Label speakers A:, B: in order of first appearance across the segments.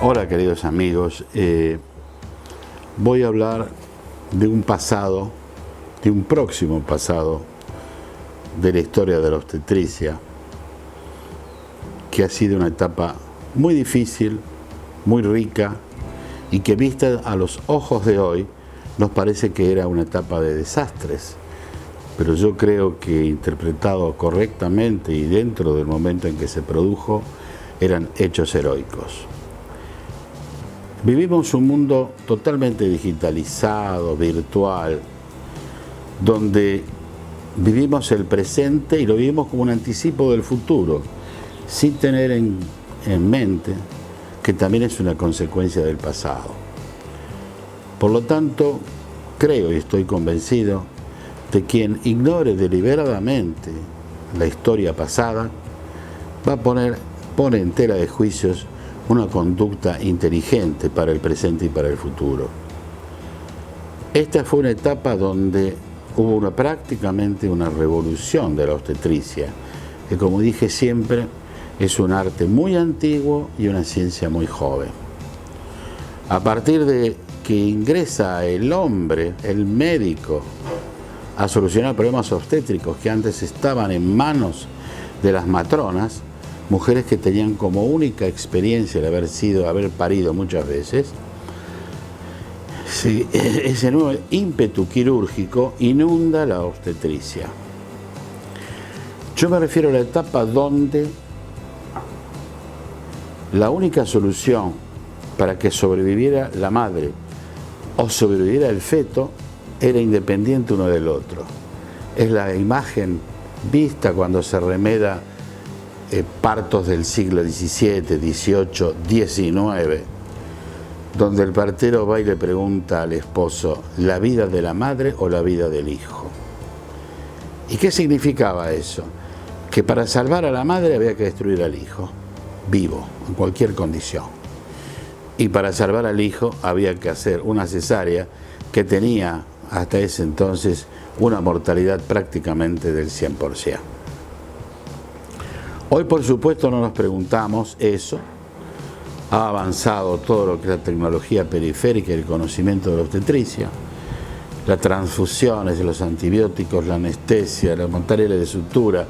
A: Hola queridos amigos, voy a hablar de un pasado, de un próximo pasado de la historia de la obstetricia, que ha sido una etapa muy difícil, muy rica y que vista a los ojos de hoy nos parece que era una etapa de desastres, pero yo creo que interpretado correctamente y dentro del momento en que se produjo eran hechos heroicos. Vivimos un mundo totalmente digitalizado, virtual, donde vivimos el presente y lo vivimos como un anticipo del futuro, sin tener en mente que también es una consecuencia del pasado. Por lo tanto, creo y estoy convencido de quien ignore deliberadamente la historia pasada pone en tela de juicios una conducta inteligente para el presente y para el futuro. Esta fue una etapa donde hubo prácticamente una revolución de la obstetricia, que como dije siempre, es un arte muy antiguo y una ciencia muy joven. A partir de que ingresa el hombre, el médico, a solucionar problemas obstétricos que antes estaban en manos de las matronas, mujeres que tenían como única experiencia el haber parido muchas veces, sí, ese nuevo ímpetu quirúrgico inunda la obstetricia. Yo me refiero a la etapa donde la única solución para que sobreviviera la madre o sobreviviera el feto era independiente uno del otro. Es la imagen vista cuando se remeda partos del siglo XVII, XVIII, XIX, donde el partero va y le pregunta al esposo, ¿la vida de la madre o la vida del hijo? ¿Y qué significaba eso? Que para salvar a la madre había que destruir al hijo, vivo, en cualquier condición. Y para salvar al hijo había que hacer una cesárea que tenía hasta ese entonces una mortalidad prácticamente del 100%. Hoy, por supuesto, no nos preguntamos eso. Ha avanzado todo lo que es la tecnología periférica y el conocimiento de la obstetricia, las transfusiones, los antibióticos, la anestesia, los materiales de sutura,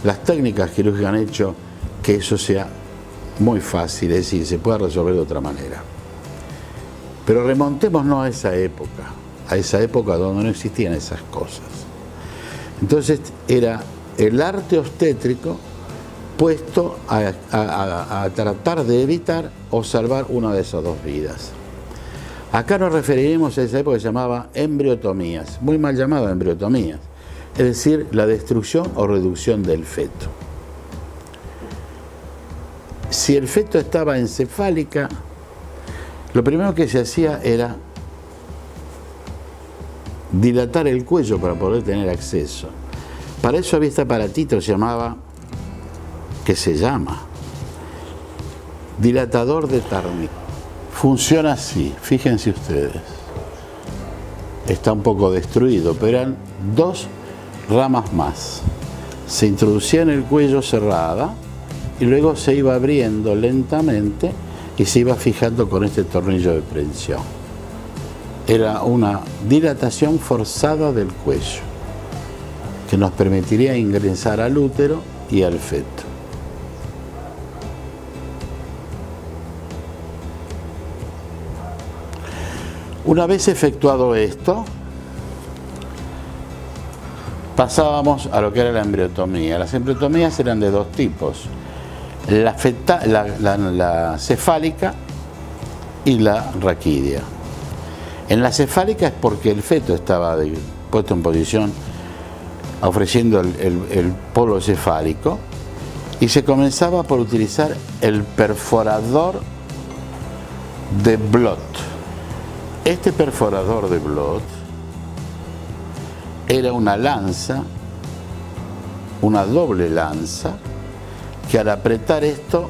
A: las técnicas quirúrgicas han hecho que eso sea muy fácil, es decir, se pueda resolver de otra manera. Pero remontémonos a esa época donde no existían esas cosas. Entonces era el arte obstétrico puesto a tratar de evitar o salvar una de esas dos vidas. Acá nos referiremos a esa época que se llamaba embriotomías, muy mal llamada embriotomías, es decir, la destrucción o reducción del feto. Si el feto estaba encefálica, lo primero que se hacía era dilatar el cuello para poder tener acceso. Para eso había este aparatito que se llama dilatador de Tarnier. Funciona así, fíjense ustedes. Está un poco destruido, pero eran dos ramas más. Se introducía en el cuello cerrada y luego se iba abriendo lentamente y se iba fijando con este tornillo de prensión. Era una dilatación forzada del cuello que nos permitiría ingresar al útero y al feto. Una vez efectuado esto, pasábamos a lo que era la embriotomía. Las embriotomías eran de dos tipos, la cefálica y la raquídea. En la cefálica es porque el feto estaba puesto en posición ofreciendo el polo cefálico y se comenzaba por utilizar el perforador de Blot. Este perforador de Blot era una lanza, una doble lanza, que al apretar esto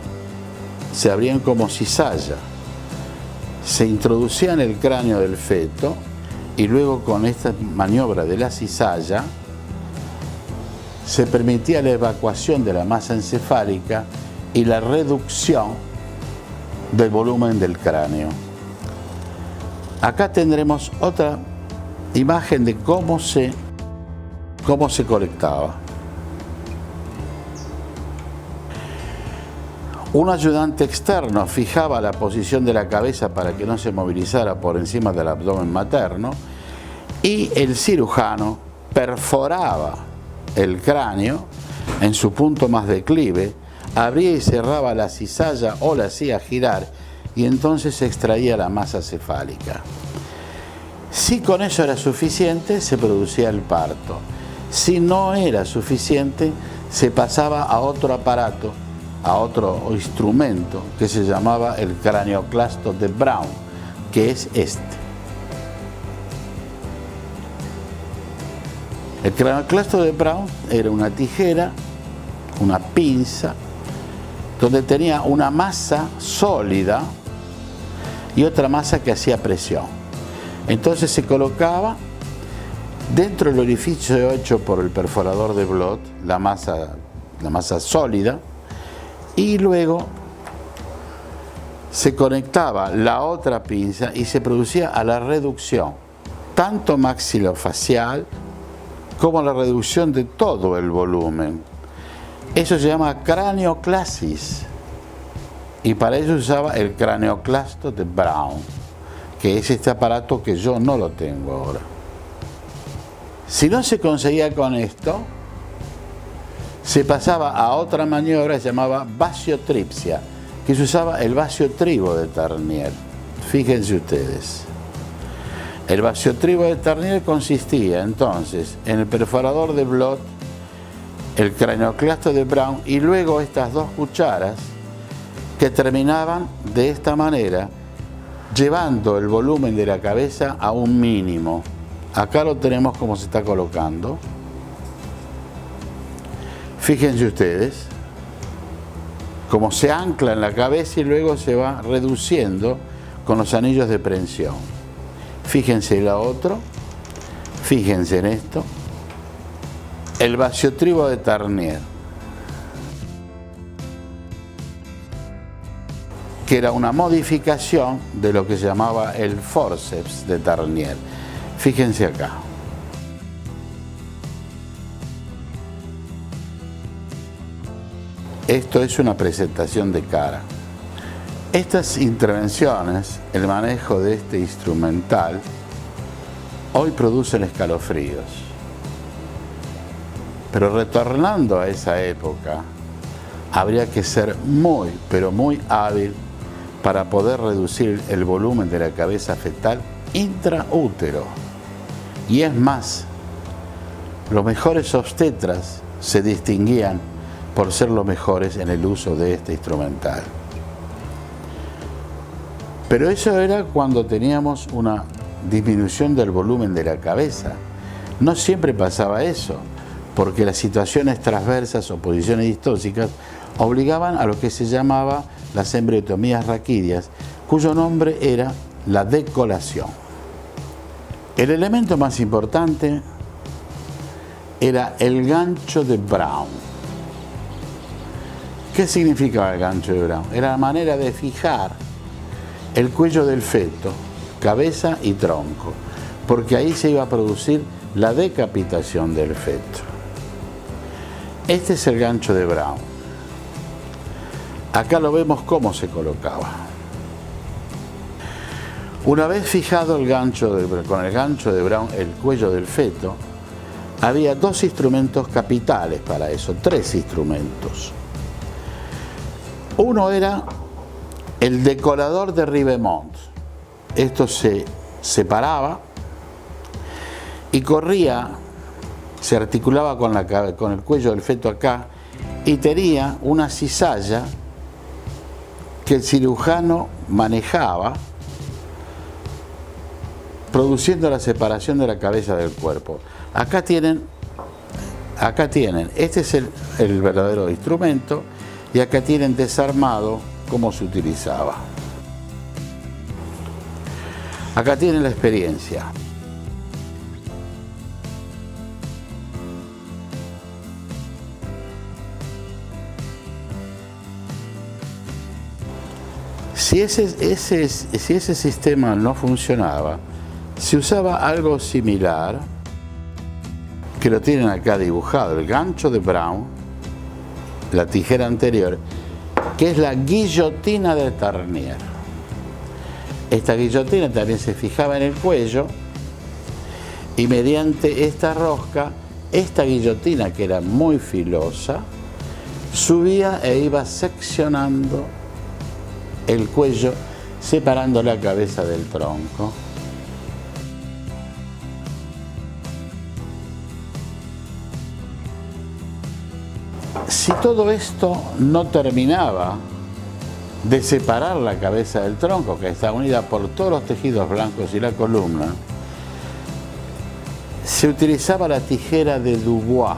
A: se abrían como cizalla. Se introducía en el cráneo del feto y luego con esta maniobra de la cizalla se permitía la evacuación de la masa encefálica y la reducción del volumen del cráneo. Acá tendremos otra imagen de cómo se colectaba. Un ayudante externo fijaba la posición de la cabeza para que no se movilizara por encima del abdomen materno y el cirujano perforaba el cráneo en su punto más declive, abría y cerraba la cizalla o la hacía girar y entonces se extraía la masa cefálica. Si con eso era suficiente, se producía el parto. Si no era suficiente, se pasaba a otro aparato, a otro instrumento que se llamaba el cranioclasto de Brown, que es este. El cranioclasto de Brown era una tijera, una pinza, donde tenía una masa sólida y otra masa que hacía presión. Entonces se colocaba dentro del orificio hecho por el perforador de Blot, la masa sólida, y luego se conectaba la otra pinza y se producía a la reducción, tanto maxilofacial como la reducción de todo el volumen. Eso se llama cranioclasis y para eso se usaba el cranioclasto de Brown, que es este aparato que yo no lo tengo ahora. Si no se conseguía con esto, se pasaba a otra maniobra que se llamaba vasiotripsia, que se usaba el vasiotribo de Tarnier. Fíjense ustedes. El vasiotribo de Tarnier consistía entonces en el perforador de Blot, el cranioclasto de Brown y luego estas dos cucharas que terminaban de esta manera, llevando el volumen de la cabeza a un mínimo. Acá lo tenemos como se está colocando. Fíjense ustedes cómo se ancla en la cabeza y luego se va reduciendo con los anillos de prensión. Fíjense la otra, fíjense en esto, el vasiotribo de Tarnier, que era una modificación de lo que se llamaba el forceps de Tarnier. Fíjense acá. Esto es una presentación de cara. Estas intervenciones, el manejo de este instrumental, hoy producen escalofríos. Pero retornando a esa época, habría que ser muy, pero muy hábil para poder reducir el volumen de la cabeza fetal intraútero. Y es más, los mejores obstetras se distinguían por ser los mejores en el uso de este instrumental. Pero eso era cuando teníamos una disminución del volumen de la cabeza. No siempre pasaba eso, porque las situaciones transversas o posiciones distóxicas obligaban a lo que se llamaba las embriotomías raquídeas, cuyo nombre era la decolación. El elemento más importante era el gancho de Brown. ¿Qué significaba el gancho de Brown? Era la manera de fijar el cuello del feto, cabeza y tronco, porque ahí se iba a producir la decapitación del feto. Este es el gancho de Brown. Acá lo vemos cómo se colocaba. Una vez fijado con el gancho de Brown el cuello del feto, había dos instrumentos capitales para eso, tres instrumentos. Uno era el decolador de Ribemont. Esto se separaba y corría, se articulaba con el cuello del feto acá y tenía una cizalla que el cirujano manejaba, produciendo la separación de la cabeza del cuerpo. Acá tienen, este es el verdadero instrumento y acá tienen desarmado cómo se utilizaba. Acá tienen la experiencia. Si ese sistema no funcionaba, se usaba algo similar, que lo tienen acá dibujado, el gancho de Brown, la tijera anterior, que es la guillotina de Tarnier. Esta guillotina también se fijaba en el cuello y mediante esta rosca, esta guillotina, que era muy filosa, subía e iba seccionando el cuello, separando la cabeza del tronco. Si todo esto no terminaba de separar la cabeza del tronco, que está unida por todos los tejidos blancos y la columna, se utilizaba la tijera de Dubois.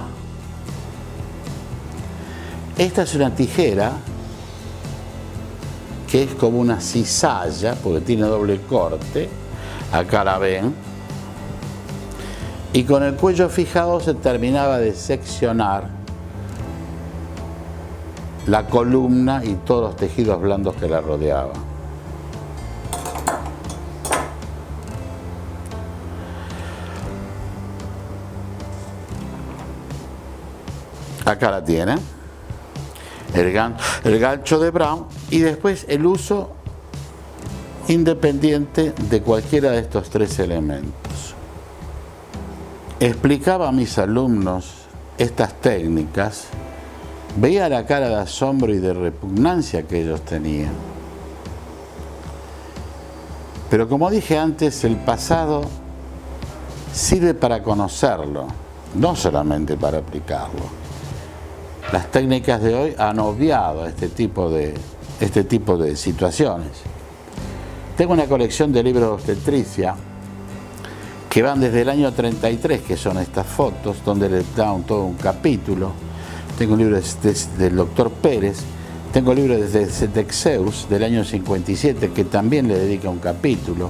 A: Esta es una tijera que es como una cizalla, porque tiene doble corte, acá la ven, y con el cuello fijado se terminaba de seccionar la columna y todos los tejidos blandos que la rodeaban. Acá la tiene, el gancho de Brown, y después el uso independiente de cualquiera de estos tres elementos. Explicaba a mis alumnos estas técnicas, veía la cara de asombro y de repugnancia que ellos tenían. Pero como dije antes, el pasado sirve para conocerlo, no solamente para aplicarlo. Las técnicas de hoy han obviado este tipo de situaciones. Tengo una colección de libros de obstetricia que van desde el año 33, que son estas fotos, donde le dan todo un capítulo. Tengo un libro del doctor Pérez, tengo libros de Texeus del año 57, que también le dedica un capítulo.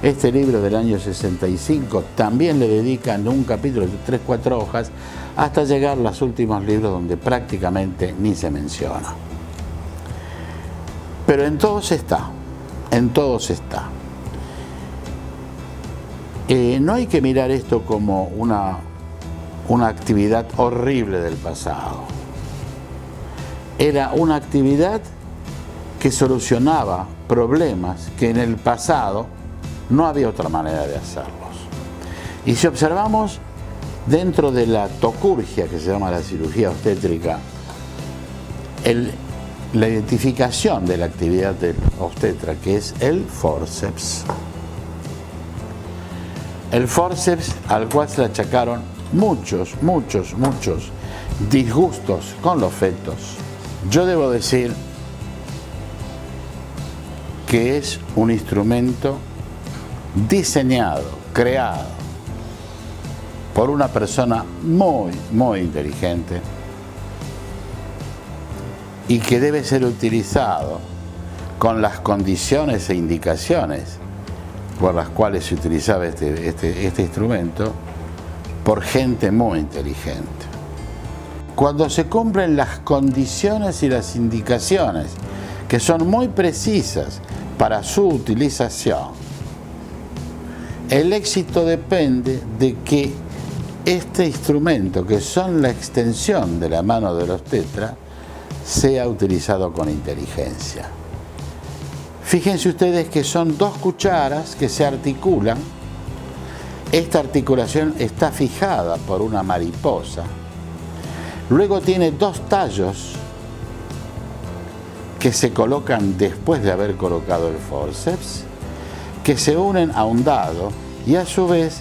A: Este libro del año 65 también le dedican un capítulo de 3-4 hojas, hasta llegar a los últimos libros donde prácticamente ni se menciona. Pero en todos está, en todos está. No hay que mirar esto como una actividad horrible del pasado. Era una actividad que solucionaba problemas que en el pasado no había otra manera de hacerlos. Y si observamos dentro de la tocurgia, que se llama la cirugía obstétrica, la identificación de la actividad del obstetra, que es el forceps. El forceps al cual se le achacaron muchos disgustos con los fetos. Yo debo decir que es un instrumento diseñado, creado por una persona muy inteligente y que debe ser utilizado con las condiciones e indicaciones por las cuales se utilizaba este instrumento por gente muy inteligente. Cuando se cumplen las condiciones y las indicaciones que son muy precisas para su utilización, el éxito depende de que este instrumento, que son la extensión de la mano del obstetra, sea utilizado con inteligencia. Fíjense ustedes que son 2 cucharas que se articulan. Esta articulación está fijada por una mariposa. Luego tiene 2 tallos que se colocan después de haber colocado el forceps, que se unen a un dado y a su vez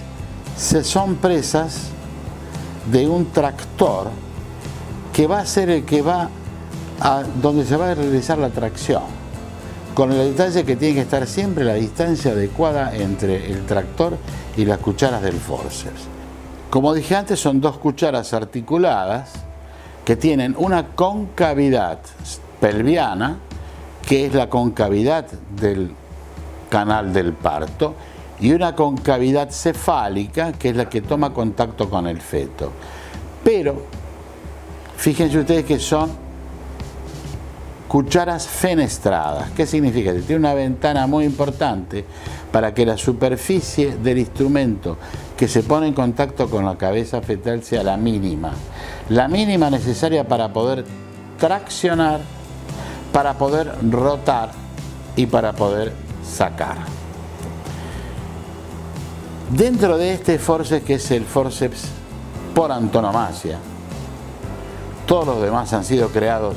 A: son presas de un tractor que va a ser el que va a donde se va a realizar la tracción, con el detalle que tiene que estar siempre la distancia adecuada entre el tractor y las cucharas del forceps. Como dije antes, son 2 cucharas articuladas que tienen una concavidad pelviana, que es la concavidad del canal del parto, y una concavidad cefálica, que es la que toma contacto con el feto. Pero fíjense ustedes que son cucharas fenestradas. ¿Qué significa? Que tiene una ventana muy importante para que la superficie del instrumento que se pone en contacto con la cabeza fetal sea la mínima necesaria para poder traccionar, para poder rotar y para poder sacar. Dentro de este forceps, que es el forceps por antonomasia, todos los demás han sido creados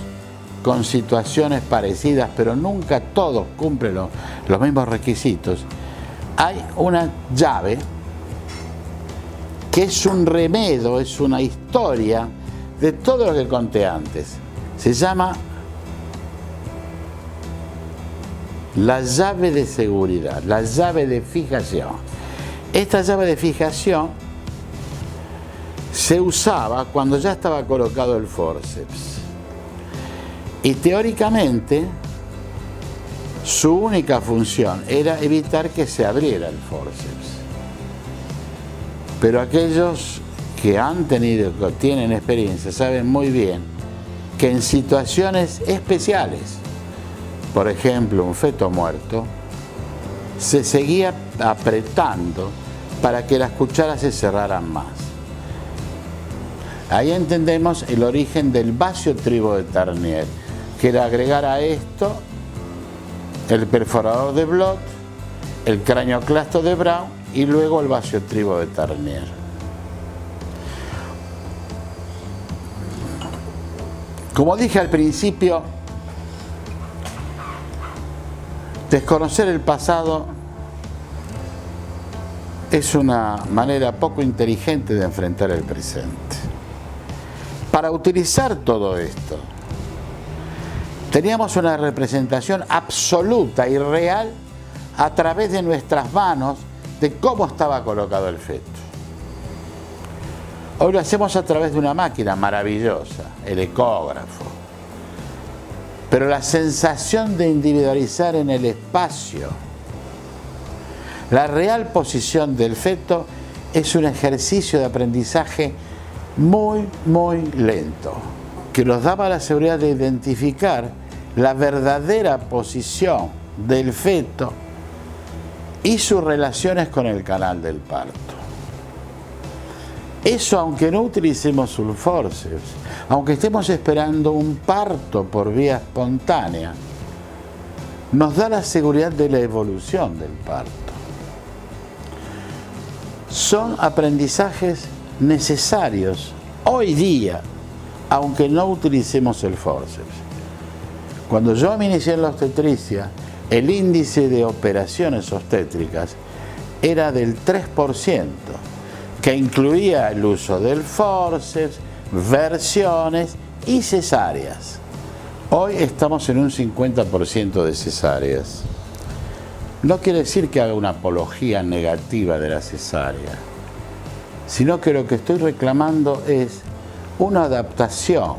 A: con situaciones parecidas, pero nunca todos cumplen los mismos requisitos. Hay una llave que es un remedio, es una historia de todo lo que conté antes. Se llama la llave de seguridad, la llave de fijación. Esta llave de fijación se usaba cuando ya estaba colocado el forceps. Y teóricamente su única función era evitar que se abriera el forceps. Pero aquellos que han tenido, que tienen experiencia, saben muy bien que en situaciones especiales, por ejemplo un feto muerto, se seguía apretando para que las cucharas se cerraran más. Ahí entendemos el origen del vasiotribo de Tarnier, que era agregar a esto el perforador de Blot, el cranioclasto de Brown y luego el vasiotribo de Tarnier. Como dije al principio, desconocer el pasado es una manera poco inteligente de enfrentar el presente. Para utilizar todo esto, teníamos una representación absoluta y real a través de nuestras manos de cómo estaba colocado el feto. Hoy lo hacemos a través de una máquina maravillosa, el ecógrafo. Pero la sensación de individualizar en el espacio la real posición del feto es un ejercicio de aprendizaje muy, muy lento, que nos daba la seguridad de identificar la verdadera posición del feto y sus relaciones con el canal del parto. Eso, aunque no utilicemos un forceps, aunque estemos esperando un parto por vía espontánea, nos da la seguridad de la evolución del parto. Son aprendizajes necesarios hoy día, aunque no utilicemos el forceps. Cuando yo me inicié en la obstetricia, el índice de operaciones obstétricas era del 3%, que incluía el uso del forceps, versiones y cesáreas. Hoy estamos en un 50% de cesáreas. No quiere decir que haga una apología negativa de la cesárea, sino que lo que estoy reclamando es una adaptación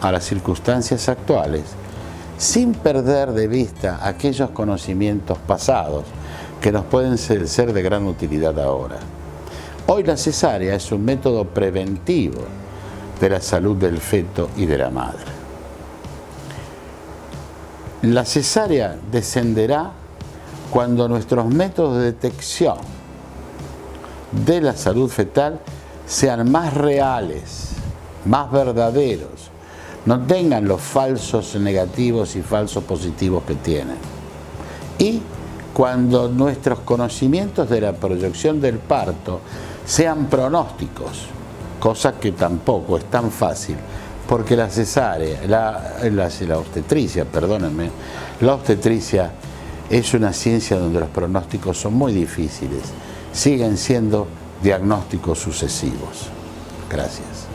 A: a las circunstancias actuales, sin perder de vista aquellos conocimientos pasados que nos pueden ser de gran utilidad ahora. Hoy la cesárea es un método preventivo de la salud del feto y de la madre. La cesárea descenderá cuando nuestros métodos de detección de la salud fetal sean más reales, más verdaderos, no tengan los falsos negativos y falsos positivos que tienen. Y cuando nuestros conocimientos de la proyección del parto sean pronósticos, cosa que tampoco es tan fácil, porque la cesárea, la obstetricia, perdónenme, la obstetricia es una ciencia donde los pronósticos son muy difíciles, siguen siendo diagnósticos sucesivos. Gracias.